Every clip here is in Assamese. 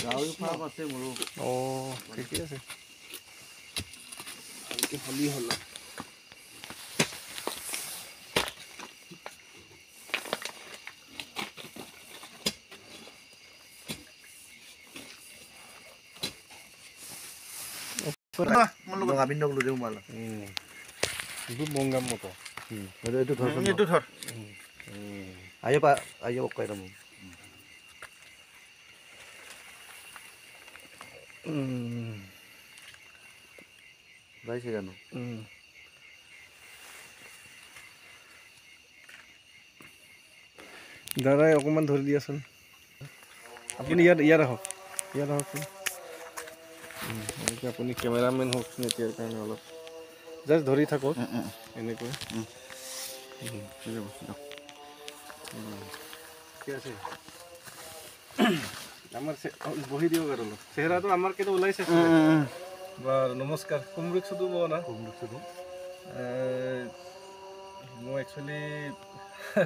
গাহৰি ফাৰ্ম আছে মোৰো। ঠিকে আছে। খালি হ'ল bongam moto. Itu thor. Ayo Pak, ayo oke kamu. Baik sih kan. দাদাই অকমান ধৰি দিয়াচোন আপুনি ইয়াত আহক আপুনি কেমেৰামেন হওকচোন এতিয়াৰ কাৰণে অলপ জাষ্ট ধৰি থাকক এনেকৈ ঠিক আছে আমাৰ বহি দিয়ক আৰু চেহেৰাটো আমাৰ কেইটা ওলাইছে বাৰু নমস্কাৰ কুমৰুক চুদু বনা মই একচুৱেলি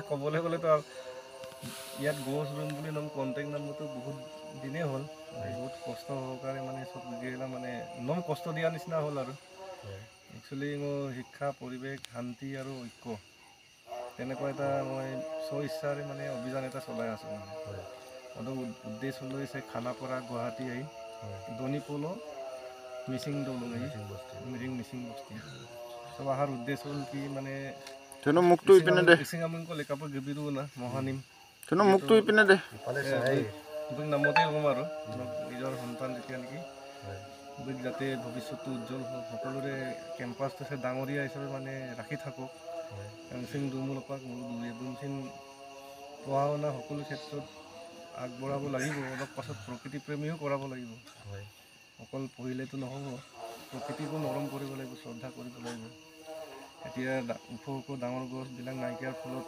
ক'বলৈ গ'লেতো ইয়াত গছ ৰুম বুলি নাম কণ্টেক্ট নাম্বাৰটো বহুত দিনেই হ'ল বহুত কষ্ট সহকাৰে মানে চব গেলা মানে নম কষ্ট দিয়া নিচিনা হ'ল আৰু একচুৱেলি মোৰ শিক্ষা পৰিৱেশ শান্তি আৰু ঐক্য তেনেকুৱা এটা মই স্বইচ্ছাৰে মানে অভিযান এটা চলাই আছোঁ মানে উদ্দেশ্য লৈছে খানাপাৰা গুৱাহাটী আহি দনিপল মিচিং দলং মিচিং বস্তি চব অহাৰ উদ্দেশ্য হ'ল কি মানে মুক্তি ইপিনে দে কাপোৰ গিবিৰো না মহানিম মুক্তি ইপিনে দে নামতে হ'ম আৰু নিজৰ সন্তান যেতিয়া নেকি যাতে ভৱিষ্যতটো উজ্জ্বল হওক সকলোৰে কেম্পাছটো ডাঙৰীয়া হিচাপে মানে ৰাখি থাকক মিচিং দুমূলকক দুমচিং পঢ়া শুনা সকলো ক্ষেত্ৰত আগবঢ়াব লাগিব অলপ পাছত প্ৰকৃতি প্ৰেমীও কৰাব লাগিব অকল পঢ়িলেতো নহ'ব প্ৰকৃতিকো মৰম কৰিব লাগিব শ্ৰদ্ধা কৰিব লাগিব এতিয়া ওখ ডাঙৰ গছবিলাক নাইকিয়াৰ ফলত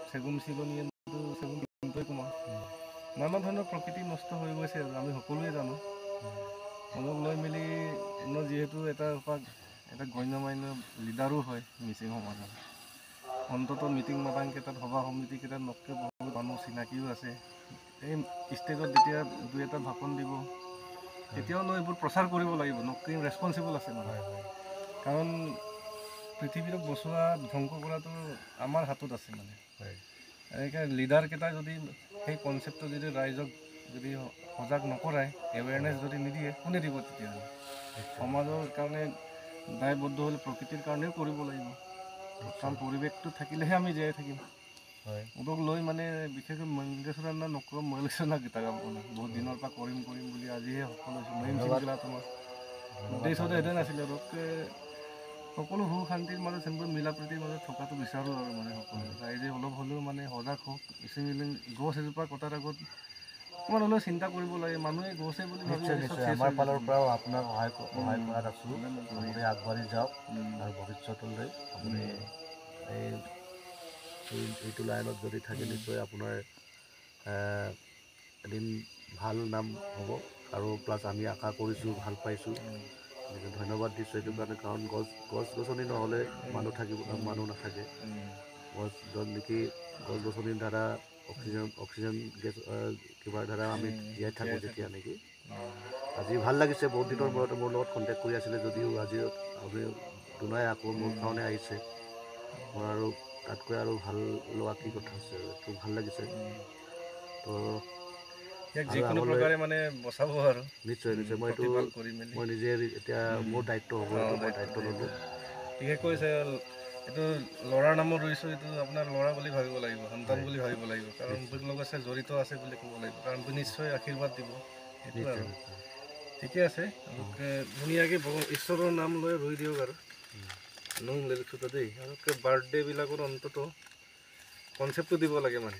চেগুন চিগনি নানা ধৰণৰ প্ৰকৃতি নষ্ট হৈ গৈছে আৰু আমি সকলোৱে জানো অলপ লৈ মেলি যিহেতু এটা গণ্যমান্য লিডাৰো হয় মিচিং সমাজৰ অন্ততঃ মিটিং মাটাংকেইটাত সভা সমিতিকেইটাত নককৈ বহুত মানুহ চিনাকিও আছে এই ষ্টেজত যেতিয়া দুই এটা ভাষণ দিব তেতিয়াও এইবোৰ প্ৰচাৰ কৰিব লাগিব নককৈ ৰেছপনচিবল আছে নহয় কাৰণ পৃথিৱীক বচোৱা ধ্বংস কৰাটো আমাৰ হাতত আছে মানে এনেকৈ লিডাৰকেইটাই যদি সেই কনচেপ্টটো যদি ৰাইজক যদি সজাগ নকৰায় এৱেৰনেছ যদি নিদিয়ে কোনে দিব তেতিয়াহ'লে সমাজৰ কাৰণে দায়বদ্ধ হ'লে প্ৰকৃতিৰ কাৰণেও কৰিব লাগিব কাৰণ পৰিৱেশটো থাকিলেহে আমি জীয়াই থাকিম উদক লৈ মানে বিশেষকৈ মংগেশ্বৰা নকৰোঁ মহিলেশ্বৰা গীতা গাব বহুত দিনৰ পৰা কৰিম বুলি আজিহে সফল হৈছোঁ মহিম চিংগিলা তোমাৰ উদ্দেশ্যটো সেইটোৱে নাছিলে সকলো সুখ শান্তিৰ মাজত চেম্পল মিলা প্ৰীতিৰ মাজত থকাটো বিচাৰোঁ আৰু মানে সকলো ৰাইজে অলপ হ'লেও মানে সজাগ হওক গছ এজোপা কটাৰ আগত অকণমান হ'লেও চিন্তা কৰিব লাগে মানুহে গছে বুলি আমাৰ ফালৰ পৰাও আপোনাক সহায় কৰাত আছোঁ আপুনি আগবাঢ়ি যাওক আৰু ভৱিষ্যতলৈ আপুনি এইটো লাইনত যদি থাকে নিশ্চয় আপোনাৰ এদিন ভাল নাম হ'ব আৰু প্লাছ আমি আশা কৰিছোঁ ভাল পাইছোঁ ধন্যবাদ দিছোঁ এইটো কাৰণে কাৰণ গছ গছনি নহ'লে মানুহ নাথাকে য'ত নেকি গছ গছনিৰ দ্বাৰা অক্সিজেন গেছ কিবাৰ দ্বাৰা আমি জীয়াই থাকোঁ যেতিয়া নেকি আজি ভাল লাগিছে বহুত দিনৰ মূৰত মোৰ লগত কণ্টেক্ট কৰি আছিলে যদিও আজি আপুনি দুনাই আকৌ মোৰ কাৰণে আহিছে মোৰ আৰু তাতকৈ আৰু ভাল লগা কি কথা আছে এইটো ভাল লাগিছে তো যিকোনো প্ৰকাৰে মানে বচাব আৰু নিশ্চয় মই নিজে এতিয়া মোৰ দায়িত্ব হ'ব মই দায়িত্ব ল'লোঁ বিশেষকৈ এইটো ল'ৰাৰ নামত ৰুইছোঁ এইটো আপোনাৰ ল'ৰা বুলি ভাবিব লাগিব সন্তান বুলি ভাবিব লাগিব কাৰণ লগত জড়িত আছে বুলি ক'ব লাগিব কাৰণ নিশ্চয় আশীৰ্বাদ দিব সেইটো আৰু ঠিকে আছে ধুনীয়াকৈ ঈশ্বৰৰ নাম লৈ ৰুই দিয়ক আৰু নোম লেলিছোঁ দেই আৰু বাৰ্থডে'বিলাকত অন্ততঃ কনচেপ্টটো দিব লাগে মানে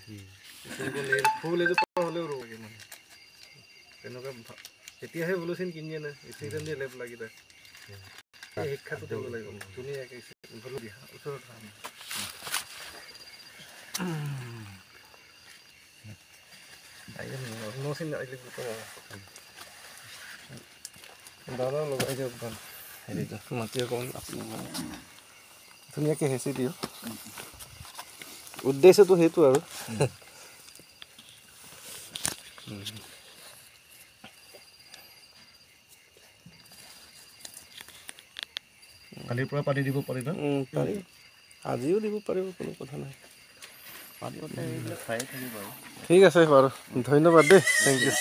ফুল এজোপা হ'লেও ৰুব লাগে মানে তেনেকুৱা তেতিয়াহে ভুলচিন কিনি আনে এচিডেণ্ট দিয়ে লেপ লাগি যায় শিক্ষাটো দিব লাগিব ধুনীয়াকৈ ভুলো দিয়া ওচৰত দাদা লগাই দিয়ক ভাল হেৰিটো মাটি অকণমান ধুনীয়াকৈ হেঁচি দিয়ক উদ্দেশ্যটো সেইটো আৰু কালিৰ পৰা পানী দিব পাৰি না পাৰি আজিও দিব পাৰিব কোনো কথা নাই পানী মানে এইবিলাক খায়ে থাকিব আৰু ঠিক আছে বাৰু ধন্যবাদ দেই থেংক ইউ